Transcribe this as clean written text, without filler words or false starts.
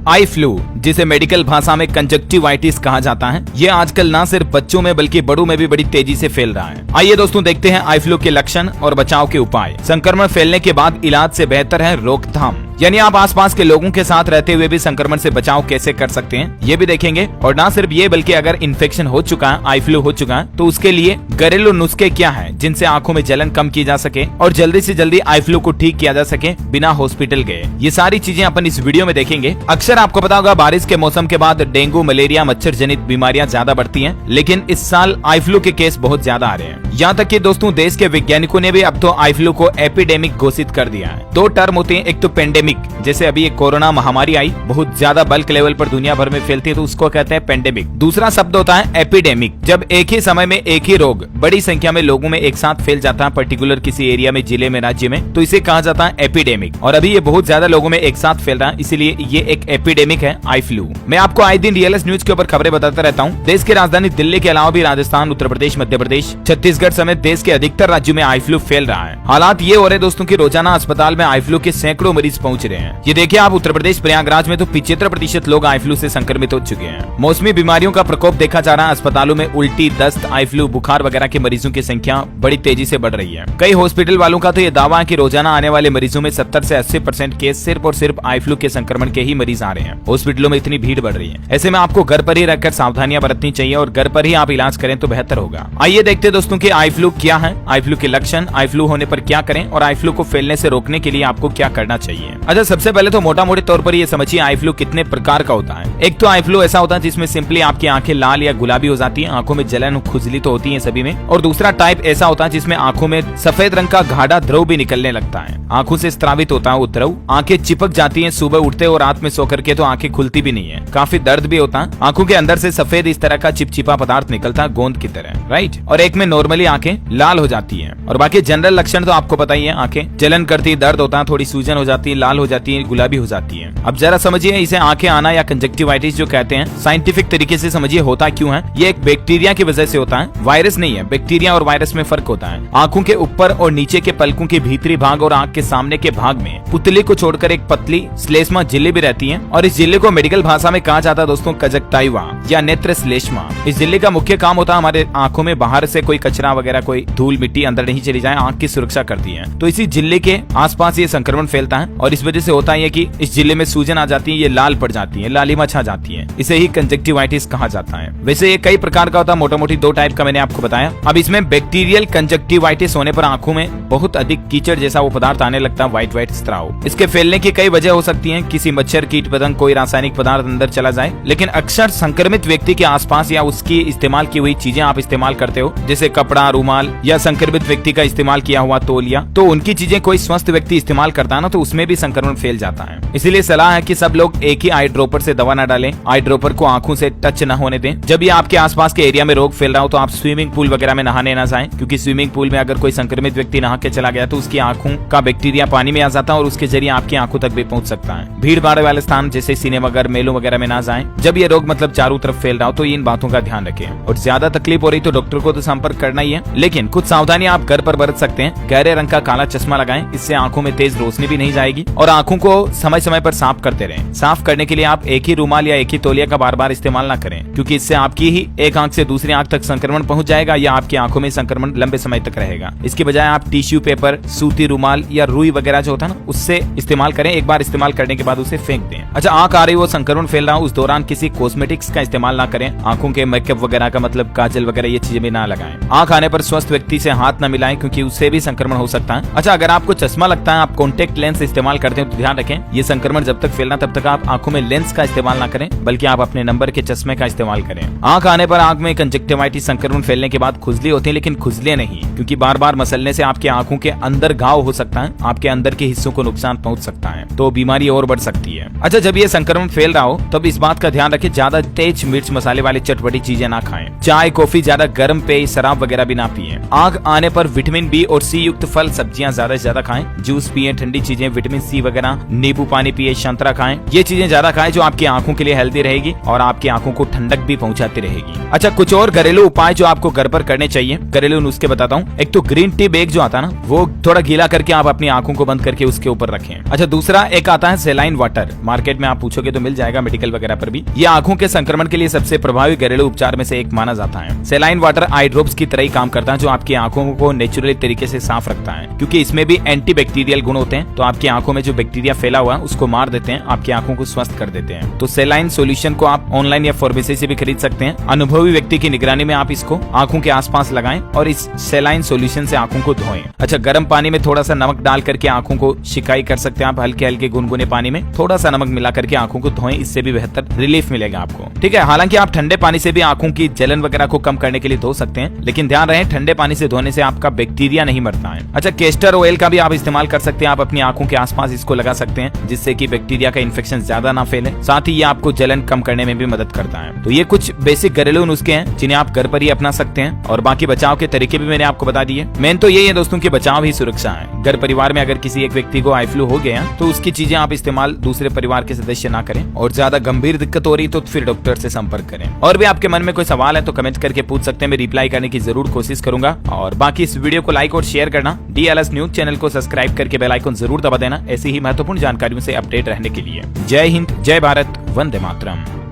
Eye flu, जिसे medical भाषा में कंजक्टिवाइटिस कहा जाता है, ये आजकल न सिर्फ बच्चों में बल्कि बड़ों में भी बड़ी तेजी से फैल रहा है। आइए दोस्तों देखते हैं आई फ्लू के लक्षण और बचाव के उपाय। संक्रमण फैलने के बाद इलाज से बेहतर है रोकथाम, यानी आप आसपास के लोगों के साथ रहते हुए भी संक्रमण से बचाव कैसे कर सकते हैं ये भी देखेंगे। और ना सिर्फ ये बल्कि अगर इन्फेक्शन हो चुका है, आई फ्लू हो चुका है, तो उसके लिए घरेलू नुस्खे क्या हैं जिनसे आंखों में जलन कम की जा सके और जल्दी से जल्दी आई फ्लू को ठीक किया जा सके बिना हॉस्पिटल गए। ये सारी चीजें अपन इस वीडियो में देखेंगे। अक्सर आपको पता होगा बारिश के मौसम के बाद डेंगू, मलेरिया, मच्छर जनित बीमारियां ज्यादा बढ़ती हैं, लेकिन इस साल आई फ्लू के केस बहुत ज्यादा आ रहे हैं। यहाँ तक कि दोस्तों देश के वैज्ञानिकों ने भी अब तो आई फ्लू को एपिडेमिक घोषित कर दिया है। दो टर्म होते हैं, एक तो पेंडेमिक, जैसे अभी एक कोरोना महामारी आई, बहुत ज्यादा बल्क लेवल पर दुनिया भर में फैलती है तो उसको कहते हैं पेंडेमिक। दूसरा शब्द होता है एपिडेमिक, जब एक ही समय में एक ही रोग बड़ी संख्या में लोगों में एक साथ फैल जाता है, पर्टिकुलर किसी एरिया में, जिले में, राज्य में, तो इसे कहा जाता है एपिडेमिक। और अभी ये बहुत ज्यादा लोगों में एक साथ फैल रहा है, इसीलिए ये एक एपिडेमिक है आई फ्लू। मैं आपको आए दिन डीएलएस न्यूज के ऊपर खबरें बताता रहता हूँ। देश की राजधानी दिल्ली के अलावा भी राजस्थान, उत्तर प्रदेश, मध्य प्रदेश, छत्तीसगढ़ समेत देश के अधिकतर राज्यों में आई फ्लू फैल रहा है। हालात ये हो रहे दोस्तों की रोजाना अस्पताल में आई फ्लू के सैकड़ों मरीज पहुंच रहे हैं। ये देखिए आप, उत्तर प्रदेश प्रयागराज में तो 75% लोग आई फ्लू से संक्रमित हो चुके हैं। मौसमी बीमारियों का प्रकोप देखा जा रहा है। अस्पतालों में उल्टी, दस्त, आई फ्लू, बुखार वगैरह के मरीजों की संख्या बड़ी तेजी से बढ़ रही है। कई हॉस्पिटल वालों का तो ये दावा है कि रोजाना आने वाले मरीजों में 70 से 80% केस सिर्फ और सिर्फ आई फ्लू के संक्रमण के ही मरीज आ रहे हैं। हॉस्पिटलों में इतनी भीड़ बढ़ रही है, ऐसे में आपको घर पर ही रहकर सावधानियां बरतनी चाहिए और घर पर ही आप इलाज करें तो बेहतर होगा। आइए देखते दोस्तों की आई फ्लू क्या है, आई फ्लू के लक्षण, आई फ्लू होने पर क्या करें और आई फ्लू को फैलने से रोकने के लिए आपको क्या करना चाहिए। अच्छा, सबसे पहले तो मोटा मोटे तौर पर ये समझिए आई फ्लू कितने प्रकार का होता है। एक तो आई फ्लू ऐसा होता है जिसमें सिंपली आपकी आंखें लाल या गुलाबी हो जाती हैं, आंखों में जलन, खुजली तो होती है सभी में। और दूसरा टाइप ऐसा होता है जिसमें आंखों में सफेद रंग का गाढ़ा द्रव भी निकलने लगता है, आंखों से स्रावित होता है वो द्रव, आंखें चिपक जाती हैं सुबह उठते और रात में सोकर के तो आंखें खुलती भी नहीं है, काफी दर्द भी होता है, आंखों के अंदर से सफेद इस तरह का चिपचिपा पदार्थ निकलता है गोंद की तरह, राइट। और एक में नॉर्मली आंखें लाल हो जाती है। और बाकी जनरल लक्षण तो आपको पता ही है, आंखें जलन करती, दर्द होता है, थोड़ी सूजन हो जाती है, लाल हो जाती है, गुलाबी हो जाती है। अब जरा समझिए इसे आंखें आना या कंजक्टिवाइटिस जो कहते हैं, साइंटिफिक तरीके से समझिए होता क्यों है। ये एक बैक्टीरिया की वजह से होता है, वायरस नहीं है। बैक्टीरिया और वायरस में फर्क होता है। आंखों के ऊपर और नीचे के पलकों के भीतरी भाग और आंख के सामने के भाग में पुतली को छोड़कर एक पतली श्लेष्मा झिल्ली भी रहती है और इस झिल्ली को मेडिकल भाषा में कहा जाता है दोस्तों कंजक्टाइवा या नेत्र श्लेष्मा। इस झिल्ली का मुख्य काम होता है हमारे आंखों में बाहर से कोई कचरा वगैरह, कोई धूल मिट्टी अंदर नहीं चली जाए, आंख की सुरक्षा करती है। तो इसी झिल्ली के आसपास ये संक्रमण फैलता है और इस वजह से होता है कि इस झिल्ली में सूजन आ जाती है, ये लाल पड़ जाती है, लालिमा छा जाती है, इसे ही कंजक्टिवाइटिस कहा जाता है। वैसे ये कई प्रकार का होता है, मोटा मोटी दो टाइप का मैंने आपको बताया। अब इसमें बैक्टीरियल कंजक्टिवाइटिस होने पर आंखों में बहुत अधिक कीचड़ जैसा वो पदार्थ आने लगता है, व्हाइट व्हाइट स्त्राव। इसके फैलने की कई वजह हो सकती हैं, किसी मच्छर, कीट पतंग, कोई रासायनिक पदार्थ अंदर चला जाए। लेकिन अक्सर संक्रमित व्यक्ति के आसपास या उसकी इस्तेमाल की हुई चीजें आप इस्तेमाल करते हो, जैसे कपड़ा, रूमाल या संक्रमित व्यक्ति का इस्तेमाल किया हुआ तौलिया, तो उनकी चीजें कोई स्वस्थ व्यक्ति इस्तेमाल करता है ना, तो उसमें भी संक्रमण फैल जाता है। इसलिए सलाह है कि सब लोग एक ही आई ड्रॉपर से दवा न डालें, आई ड्रॉपर को आंखों से टच न होने दें। जब ये आपके आसपास के एरिया में रोग फैल रहा हो तो आप स्विमिंग पूल वगैरह में नहाने न जाएं, क्योंकि स्विमिंग पूल में अगर कोई संक्रमित व्यक्ति नहा के चला गया तो उसकी आंखों का बैक्टीरिया पानी में आ जाता है और उसके जरिए आपकी आंखों तक भी पहुंच सकता है। भीड़ भाड़ वाले स्थान जैसे सिनेमा घर, मेलों वगैरह में ना जाएं। जब ये रोग मतलब चारों तरफ फैल रहा हो तो इन बातों का ध्यान रखें। और ज्यादा तकलीफ हो रही तो डॉक्टर को तो संपर्क करना ही है, लेकिन कुछ सावधानी आप घर पर बरत सकते हैं। गहरे रंग का काला चश्मा लगाएं, इससे आंखों में तेज रोशनी भी नहीं जाएगी। और आंखों को समय समय पर साफ करते रहें। साफ करने के लिए आप एक ही रूमाल या एक ही तौलिया का बार बार इस्तेमाल न करें, क्योंकि इससे आपकी ही एक आंख से दूसरी आंख तक संक्रमण पहुंच जाएगा या आपकी आंखों में संक्रमण लंबे समय तक रहेगा। इसके बजाय आप टिश्यू पेपर, सूती रूमाल या रुई वगैरह जो होता है ना, उससे इस्तेमाल करें। एक बार इस्तेमाल करने के बाद उसे फेंक दें। अच्छा, आंख आ रही हो, संक्रमण फैल रहा हो, उस दौरान किसी कॉस्मेटिक्स का इस्तेमाल ना करें। आंखों के मेकअप वगैरह का मतलब काजल वगैरह ये चीजें भी ना लगाएं। आंख आने पर स्वस्थ व्यक्ति से हाथ न मिलाएं, क्योंकि उससे भी संक्रमण हो सकता है। अच्छा, अगर आपको चश्मा लगता है, आप कॉन्टेक्ट लेंस इस्तेमाल करते हैं तो ध्यान रखें, ये संक्रमण जब तक फैलना तब तक आप आंखों में लेंस का इस्तेमाल ना करें, बल्कि आप अपने नंबर के चश्मे का इस्तेमाल करें। आंख आने पर आंख में कंजक्टिवाइटिस संक्रमण फैलने के बाद खुजली होती है, लेकिन खुजले नहीं, क्योंकि बार बार मसलने से आपकी आंखों के अंदर घाव हो सकता है, आपके अंदर के हिस्सों को नुकसान पहुंच सकता है, तो बीमारी और बढ़ सकती है। अच्छा, जब ये संक्रमण फैल रहा हो तब इस बात का ध्यान रखें, ज्यादा तेज मिर्च मसाले वाली चटपटी चीजें ना खाएं। चाय, कॉफी, ज्यादा गर्म पेय, शराब वगैरह भी ना पिएं। आंख आने पर विटामिन बी और सी युक्त फल, सब्जियां ज्यादा से ज्यादा खाएं। जूस पिएं, ठंडी चीजें, विटामिन सी लस्सी वगैरह, नींबू पानी पिए, संतरा खाएं, ये चीजें ज्यादा खाएं जो आपकी आंखों के लिए हेल्दी रहेगी और आपकी आंखों को ठंडक भी पहुंचाती रहेगी। अच्छा, कुछ और घरेलू उपाय जो आपको घर पर करने चाहिए, घरेलू नुस्खे बताता हूँ। एक तो ग्रीन टी बैग जो आता है ना, वो थोड़ा गीला करके आप अपनी आंखों को बंद करके उसके ऊपर रखें। अच्छा, दूसरा एक आता है सेलाइन वाटर, मार्केट में आप पूछोगे तो मिल जाएगा, मेडिकल वगैरह पर भी। ये आंखों के संक्रमण के लिए सबसे प्रभावी घरेलू उपचार में से एक माना जाता है। सेलाइन वाटर आई ड्रॉप्स की तरह ही काम करता है, जो आपकी आंखों को नेचुरली तरीके से साफ रखता है, क्योंकि इसमें भी एंटी बैक्टीरियल गुण होते हैं। तो आपकी आंखों में जो बैक्टीरिया फैला हुआ है उसको मार देते हैं, आपकी आंखों को स्वस्थ कर देते हैं। तो सेलाइन सॉल्यूशन को आप ऑनलाइन या फार्मेसी से भी खरीद सकते हैं। अनुभवी व्यक्ति की निगरानी में आप इसको आंखों के आसपास लगाएं और इस सेलाइन सॉल्यूशन से आंखों को धोएं। अच्छा, गर्म पानी में थोड़ा सा नमक डाल करके आंखों को सिकाई कर सकते हैं आप, हल्के हल्के गुनगुने पानी में थोड़ा सा नमक मिला करके आंखों को धोएं, इससे भी बेहतर रिलीफ मिलेगा आपको। ठीक है, हालांकि आप ठंडे पानी से भी आंखों की जलन वगैरह को कम करने के लिए धो सकते हैं, लेकिन ध्यान रहे ठंडे पानी से धोने से आपका बैक्टीरिया नहीं मरता है। अच्छा, केस्टर ऑयल का भी आप इस्तेमाल कर सकते हैं, आप अपनी आंखों के आसपास इसको लगा सकते हैं, जिससे कि बैक्टीरिया का इन्फेक्शन ज्यादा ना फैले, साथ ही ये आपको जलन कम करने में भी मदद करता है। तो ये कुछ बेसिक घरेलू नुस्खे हैं जिन्हें आप घर पर ही अपना सकते हैं, और बाकी बचाव के तरीके भी मैंने आपको बता दिए। मेन तो यही है दोस्तों कि बचाव ही सुरक्षा है। घर परिवार में अगर किसी एक व्यक्ति को आई फ्लू हो गया तो उसकी चीजें आप इस्तेमाल दूसरे परिवार के सदस्य ना करें, और ज्यादा गंभीर दिक्कत हो रही तो फिर डॉक्टर से संपर्क करें। और भी आपके मन में कोई सवाल है तो कमेंट करके पूछ सकते हैं, मैं रिप्लाई करने की जरूर कोशिश करूंगा। और बाकी इस वीडियो को लाइक और शेयर करना, DLS न्यूज चैनल को सब्सक्राइब करके बेल आइकन जरूर दबा देना, ऐसी ही महत्वपूर्ण जानकारियों से अपडेट रहने के लिए। जय हिंद, जय भारत, वंदे मातरम।